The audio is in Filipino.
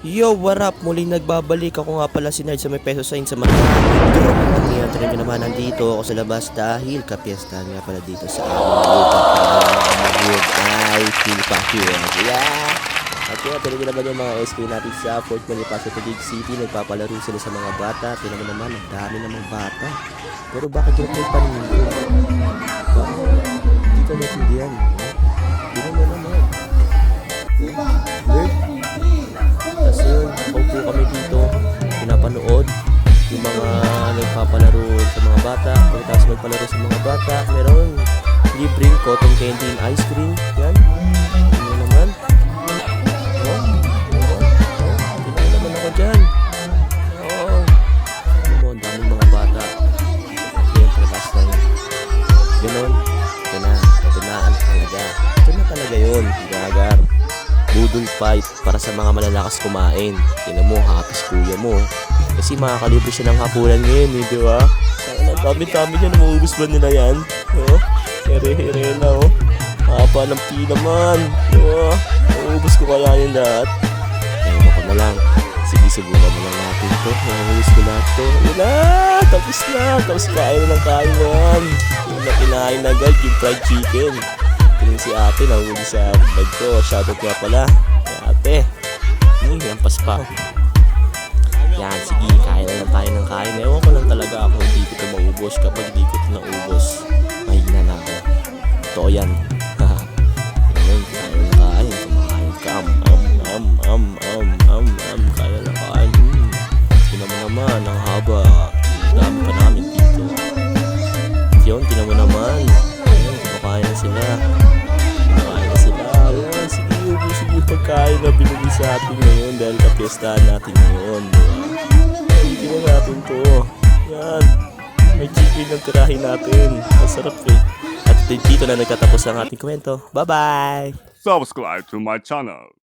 Yo, what up? Muling nagbabalik. Ako nga pala si Nerd sa may peso sign sa mga Ngayon, try nyo naman nandito ako sa labas dahil kapiestahan nga pala dito sa aming lupa. Ay, feel package. Yeah! At yun, talaga naman yung mga SK natin sa Fort Bonifacio to Big City. Nagpapalaro sila sa mga bata. Tingnan mo naman, ang dami namang bata. Pero bakit yung may panindo? Hindi ko natindihan. Tingnan mo naman. Nerd? Tapos yun, paupo kami dito, pinapanood yung mga nagpapalaro sa mga bata. Pagkatapos magpalaro sa mga bata, meron libreng cotton candy and ice cream. Yan. Ano naman? Tingnan naman ako dyan. Oo. Ano mo, ang daming mga bata. Siyempre, last time. Ganon. Ito na. Ito na ang talaga. Ito na talaga yun. Gagar. Budol fight para sa mga malalakas kumain. Tingnan mo, hapis kuya mo. Kasi makakalibre siya ng hapunan ngayon, eh, di ba? Ang dami-dami niya, maubos ba nila yan? Oh, here-here na, oh. Hapa ng pila man. Oh, maubos ko kaya yun lahat. Ewan ko na lang. Sige, subukan na lang natin to. Maubos ko lahat to. Yun na! Tapos na! Tapos kain na ng kain na yan. Yung na kinain agad, yung fried chicken. Tingin si ate, nahuli sa bag ko. Shoutout nga pala. Ate. Lampas pa. Yan, sige, kain na lang tayo ng kain. Ewan ko lang talaga ako hindi ko ito maubos. Kapag hindi ko ito naubos, mahina na ako. Totoo yan. Ngayon, kain na kain. Kumakain ka. Kain na kain. Tinan mo naman, ang haba. Dami pa namin dito. Yun, tinan mo naman. Kumakain na sila. Ayan, sige, pagkain na binili sa atin ngayon dahil kapiestahan natin ngayon. Tingnan natin to. Yan. May chicken ang tirahin natin. Masarap eh. At dito na nagtatapos ang ating kwento. Bye-bye! Subscribe to my channel.